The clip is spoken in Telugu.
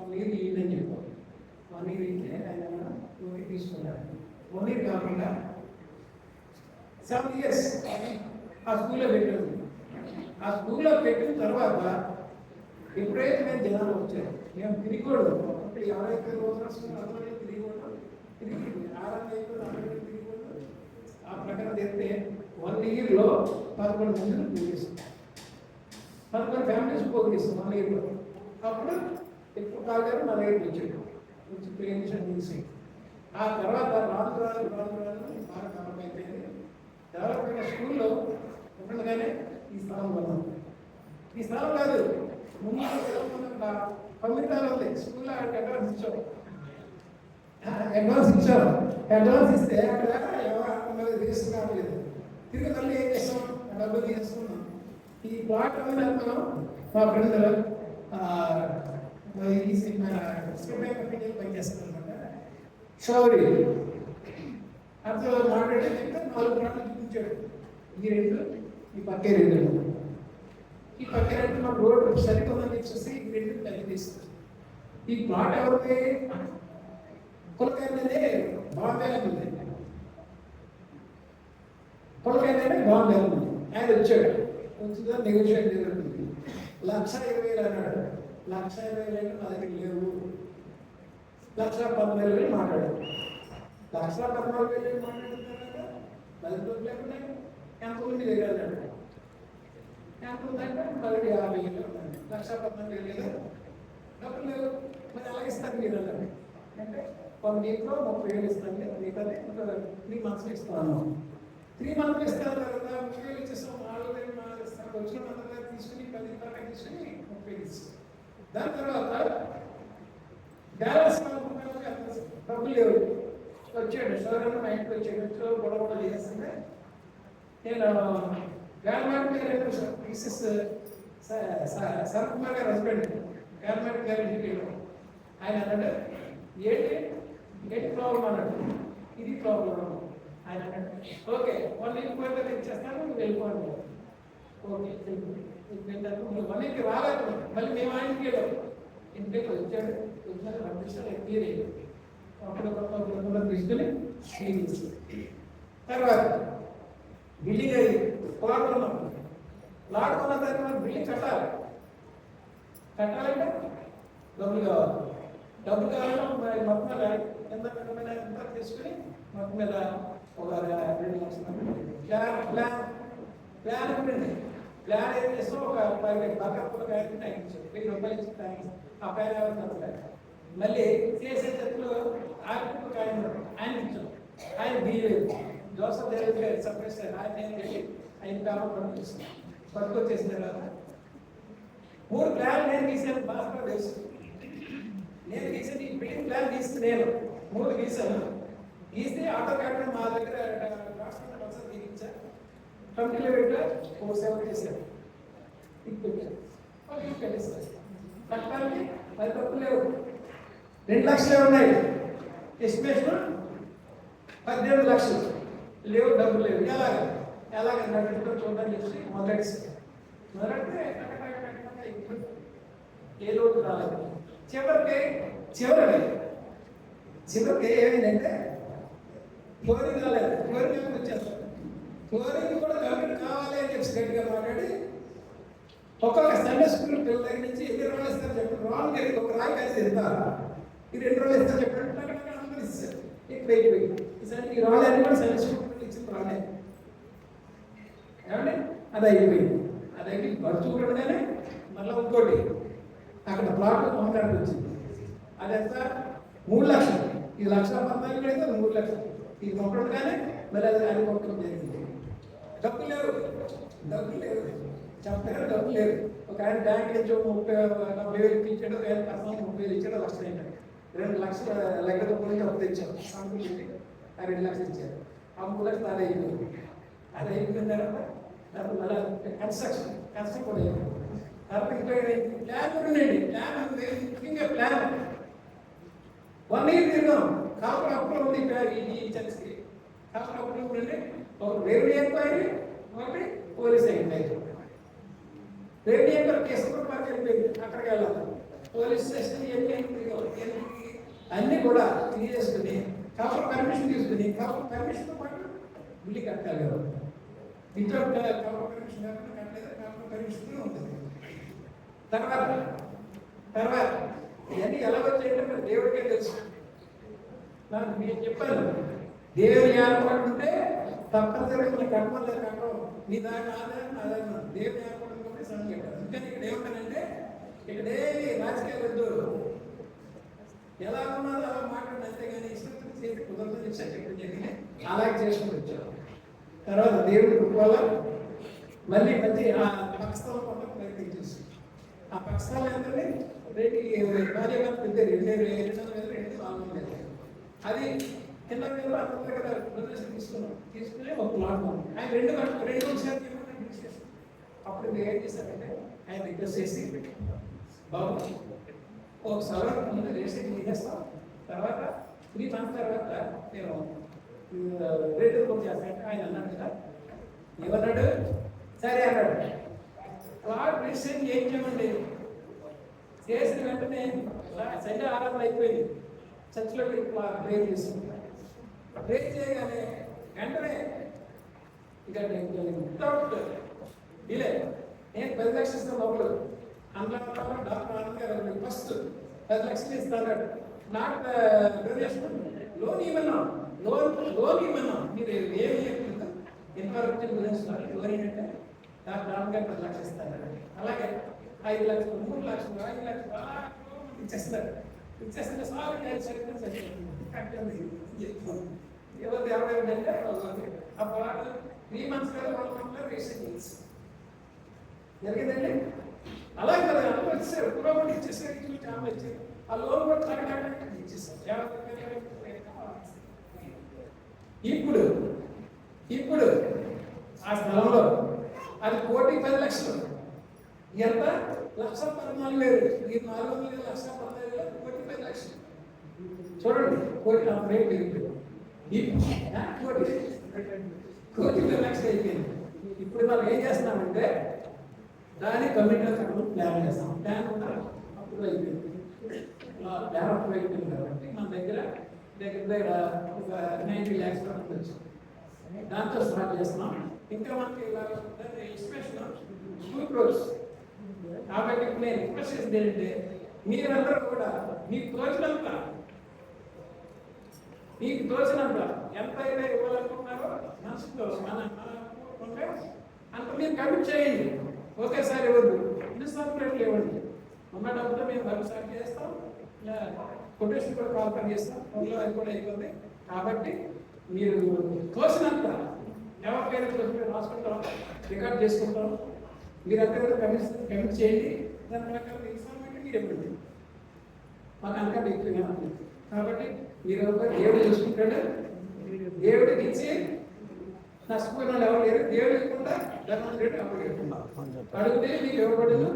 1 year ఇయ్యని చెప్పారు. 1 year ఇస్తే ఆయన 2 years తీసుకున్నాడు. 1 year కాకుండా 7 years ఆ స్కూల్లో పెట్టారు. ఆ స్కూల్లో పెట్టిన తర్వాత ఎప్పుడైతే మేము జనాలు వచ్చారు, మేము తిరిగకూడదు. అప్పుడు ఎవరైతే రోజున స్కూల్ అందరూ తిరిగకూడదు, తిరిగి ఆరాధన అయిపోయి అందరూ తిరిగకూడదు. ఆ ప్రకారం చేస్తే 1 yearలో 11 మందిని పోగేస్తాం, 11 ఫ్యామిలీస్ పోగేస్తాం 1 yearలో. అప్పుడు ఎక్కువ కాగారు మన దగ్గరికి వచ్చాడు, వచ్చి ప్లేషన్ తీసి ఆ తర్వాత రాను బాగా డెవలప్ అయిపోయింది. డెవలప్ అయిన స్కూల్లో ఉండగానే ఈ స్థలం కొన్నాం. ఈ స్థలం కాదు, ముందు కమ్యూనిటీలో ఉంది స్కూల్లో అడ్వాన్స్ ఇచ్చాం. అడ్వాన్స్ ఇస్తే అక్కడ ఎవరు రిజిస్టర్ కావలేదు. తిరిగి మళ్ళీ ఏం చేస్తాం, డబ్బులు తీసుకున్నాం. ఈ ప్లాట్ అనేది వెళ్తున్నాం. మా ఫ్రెండ్ పనిచేస్తాను అనమాట, షౌరి అతను మాట్లాడే 4 ప్లాట్లు చూపించాడు. ఈ 2, ఈ పక్కే 2. ఈ పక్కే 2 మాకు రోడ్ సరిపోదని చూసి ఈ 2 కలిపి తీసుకుంటాం. ఈ ప్లాట్ ఎవరిది? పొలకాయనే బాంబే ఉంది, పొలకాయనే బాంబే ఉంది. ఆయన వచ్చాడు, వచ్చిందా నెగోషియేట్ జరుగుతుంది. 1,20,000 అన్నాడు. 1,20,000 నా దగ్గర లేవు, 1,14,000 మాట్లాడాడు. 1,14,000 మాట్లాడుతున్నారు కదా, 10 లేకుండా ఎంత ఉంది దగ్గర అన్నాడు. ఎంత ఉందంటే 50,000 ఉందండి. 1,14,000 లేదా డబ్బులు లేవు, మరి అలాగే ఇస్తాను మీరు అన్నాడు. అంటే 1 వీక్లో 30,000 ఇస్తాను, మిగతాది 3 months ఇస్తాను. 3 months ఇస్తాను కదా, 30,000 ఇచ్చేస్తాం. 4,000 ఇస్తాను. వచ్చిన మంత్రి తీసుకుని 10 రూపాయలు తీసుకుని 30,000 ఇస్తాం. దాని తర్వాత బ్యాలెన్స్ డబ్బులు లేవు. వచ్చాడు సోదరుడు మా ఇంటికి వచ్చాడు, గొడవ చేస్తుంటే నేను గవర్నమెంట్ మిస్సెస్ శరత్ కుమార్ గారు హస్బెండ్ గవర్నమెంట్ గ్యారెంటీ ఆయన అన్నాడు, ఏంటి ప్రాబ్లం అన్నాడు. ఇది ప్రాబ్లం ఆయన అన్నాడు. ఓకే 1 week పోతే ఇచ్చేస్తాను, నువ్వు వెళ్ళిపోవాలి. ఓకే 1 week రాలేదు. మళ్ళీ మేము ఆయనకి వెళ్ళాము. ఇంటికి వచ్చాడు, పంపిస్తాడు, క్లియర్ అయ్యింది. అప్పుడు తీసుకుని తర్వాత బిల్డింగ్ అయ్యి ప్లాట్ కొన్నాం. ప్లాట్ కొన్న తర్వాత బిల్డింగ్ కట్టాలంటే డబ్బులు కావాలి. మొత్తం మీద ఎంత పెద్దమైన ఎంత తీసుకుని మొత్తం మీద ఒక 2 లక్షలు ప్లాన్ ఉంటుంది. ప్లాన్ ఏం చేస్తాం, ఒక 10 బకాపుల కాయలు తగ్గించాం, 1000 రూపాయలు ఇచ్చి తగ్గించాం. ఆ పైన ఎవరు మళ్ళీ చేసే చెట్లు ఆకులు కాయలు ఆయన ఇచ్చాం. ఆయన బియ్యలేదు, జోసఫ్ దగ్గర సపరేట్ ఆయన వెళ్ళి ఆయన కాలం పంపిస్తాం. పట్టుకొచ్చేసిన తర్వాత 3 ప్లాన్లు నేను గీసాను. భాస్కర్ తెలుసు, నేను గీసాను. ఈ బిల్డింగ్ ప్లాన్ గీస్తే నేను 3 గీసాను. గీస్తే ఆటో కార్డు మా దగ్గర గీయించా. కంపెనీలో పెట్టా 4,7 చేశాను. కట్టాలని 10 డబ్బులు లేవు, 2 లక్షలే ఉన్నాయి. ఎస్టిమేషన్ 18 లక్షలు లేవు, డబ్బులు లేవు. ఎలాగ నడుపుతో చూద్దాం చెప్పి మొదలెడితే ఏ లోటు రాలేదు. చివరికి ఏమైందంటే ఫ్లోరింగ్ రాలేదు. ఫ్లోరింగ్ వచ్చేస్తారు. ఫ్లోరింగ్ కూడా గవర్నమెంట్ కావాలి అని చెప్పి గట్టిగా మాట్లాడి ఒక్కొక్క సండే స్కూల్ పిల్లల దగ్గర నుంచి ఎన్ని రోజులు ఇస్తారు చెప్పండి. రాంగ్ జరిగింది. ఒక రాయి కలిసి ఇస్తారు, ఈ 2 రోజులు ఇస్తారు చెప్పండి. అందరూ ఇస్తారు. ఇక్కడ అయిపోయి ఈసారి ఈ రాళ్ళని కూడా సండే స్కూల్ ఇచ్చిన రాలే ఏమండి, అది అయిపోయింది. అది అయిపోయి ఖర్చు కూడానే మళ్ళీ ఇంకోటి అక్కడ ప్లాట్ కొనడానికి వచ్చింది. అది ఎంత 3 లక్షలు. ఇది 1,14,000 అయితే 3 లక్షలు. ఇది మొక్కడుగానే మళ్ళీ అది మొక్కడం జరిగింది. డబ్బులు లేవు చెప్పారు, డబ్బులు లేవు. ఒక ఆయన బ్యాంక్ నుంచి 30,000 ఇచ్చాడు, 30,000 ఇచ్చాడు, 1,00,000 అయ్యాడు. 2 లక్షల లెక్కతో పోయి అప్పు తెచ్చాం. ఆ 2 లక్షలు ఇచ్చారు. ఆ 3 లక్షలు అది అయిపోయింది. అది అయిపోయిన తర్వాత మళ్ళీ కన్స్ట్రక్షన్ కూడా అయిపోయింది. తర్వాత ప్లాన్ ఉండండి, ప్లాన్ ఉంది, ఇంకా ప్లాన్ 1 year తిన్నాం. కాపులు అప్పులు ఉంది ఈ చర్చకి. కాపులు అప్పులు ఉండండి. ఒక రెవెన్యూ ఎంక్వైరీ, ఒకటి police enquiry. Revenue enquiry case కూడా మనకి వెళ్ళిపోయింది, అక్కడికి వెళ్ళాలి. పోలీస్ స్టేషన్ అన్నీ కూడా తీసుకుని కాపుల పర్మిషన్ తీసుకుని కాపుల పర్మిషన్తో పాటు బిల్లు కట్టాలి కదా. వితౌట్ కాపుల పర్మిషన్ కాకుండా కట్టలేదు, కాపుల పర్మిషన్ ఉంటుంది. తర్వాత తర్వాత ఇవన్నీ ఎలా వచ్చాయంటే మరి దేవుడికే తెలుసు. నాకు నేను చెప్పాను, దేవుని ఏర్పాటు ఉంటే తప్పనిసరిగా కర్మలు కట్టడం నీ దాని ఆదాయం ఆదాయం దేవుని ఏర్పాటు ఉంటే సమయం కట్టారు. అందుకని ఇక్కడ ఏమంటానంటే ఇక్కడ ఏమి రాజకీయాలు వద్దు, ఎలా ఉన్నదో అలా మాట్లాడి అంతేగాని ఇష్టం చేసి కుదరదని చెప్పడం జరిగింది. అలాగే చేసుకుని వచ్చారు. తర్వాత దేవుడి వల్ల మళ్ళీ మంచి ఆ పక్షస్థలం పొందడం ప్రయత్నం చేసి ఆ పక్షస్థలం ఏంటంటే భార్యగా పెద్ద 2,200 అది కింద మీద అందరూ కదా డొనేషన్ తీసుకుని ఒక ప్లాట్ ఆయన 2 అప్పుడు మీరు ఏం చేశారంటే ఆయన రిక్వెస్ట్ చేసి బాబు ఒక సవరణ ముందు రిజిస్ట్రేషన్ చేసేస్తాం, తర్వాత 3 months తర్వాత నేను రేటు కూడా చేస్తాను ఆయన అన్నాడు కదా. ఏమన్నాడు? సరే అన్నాడు. ప్లాట్ రిజిస్ట్రేషన్ ఏం చేయమండి చేసిన వెంటనే సండే ఆరాధన అయిపోయింది. చర్చిలో ప్రే చేసుకుంటాను. ప్రే చేయగానే వెంటనే ఇక వితౌట్ డిలే నేను 10 లక్షలు ఇస్తాను లోపల. అందులో డాక్టర్ ఆనంద్ గారు ఫస్ట్ 10 లక్షలు ఇస్తాను. నాట్ డొనేషన్ లోన్ ఇవ్వన్నాం, లోన్ ఇవ్వన్నాం. మీరు ఏమి ఇన్ఫర్మేషన్ గురించి లోన్ ఏంటంటే డాక్టర్ ఆనంద్ గారు 10 లక్షలు ఇస్తారు. అలాగే 5 లక్షలు 3 లక్షలు 5 లక్షలు ఇచ్చేస్తారు. ఇచ్చేస్తే సార్ ఎవరు ఎవరైందంటే ఆ ప్లాట్ 3 months కదా 1 month రిజిస్ట్రేషన్ జరిగిందండి. అలాగే కదా అందరూ వచ్చేసారు, పురోగతి ఇచ్చేసారు, ఆమె ఇచ్చారు. ఆ లోన్ కూడా తగ్గడానికి ఇచ్చేసారు. ఇప్పుడు ఇప్పుడు ఆ స్థలంలో అది 1,10,00,000 ఎంత 1,14,000. ఈ 400,000 1,14,000 1,10,00,000 చూడండి. 1,40,000 పెరిగిపోయింది. 1,10,00,000 అయిపోయింది. ఇప్పుడు మనం ఏం చేస్తున్నామంటే దాన్ని కమిటీలో కట్టడం ప్లాన్ చేస్తాం. ప్లాన్ కూడా అప్పుడు అయిపోయింది. ప్లాన్ అప్పుడు అయిపోయింది కాబట్టి మన దగ్గర ఒక 90 lakhs వరకు వచ్చింది. దాంతో స్టార్ట్ చేస్తున్నాం. ఇంకా మనకి ఎస్టిమేషన్ 2 crores. కాబట్టి నేను రిక్వెస్ట్ చేసింది ఏంటంటే మీరందరూ కూడా మీకు తోచినంత ఎంత అయితే ఇవ్వాలనుకుంటున్నారో మనసుతో మన ఉంటే అంత మీరు కమిట్ చేయండి. ఒకేసారి ఇవ్వద్దు, ఇన్స్టాల్మెంట్లు ఇవ్వండి. ఉన్న డబ్బుతో మేము వర్క్ స్టార్ట్ చేస్తాం, కొటేషన్ కూడా కాల్పర్ చేస్తాం. అందులో అది కూడా అయిపోతుంది. కాబట్టి మీరు తోచినంత ఎవరికైనా రాసుకుంటాం, రికార్డ్ చేసుకుంటాం. మీరు అంతా కమిట్ చేయండి. దాని ప్రకారం ఇన్స్టాల్మెంట్ మీరు ఇవ్వండి. మాకు అంతకంటే ఎక్కువగా ఉంటుంది. కాబట్టి మీరు దేవుడు చూసుకుంటాడు. దేవుడికి ఇచ్చి నష్టపోయిన వాళ్ళు ఎవరు లేరు. దేవుడు ఇవ్వకుండా ధర్మం రేటు అప్పుడు అడిగితే మీకు ఇవ్వబడదు.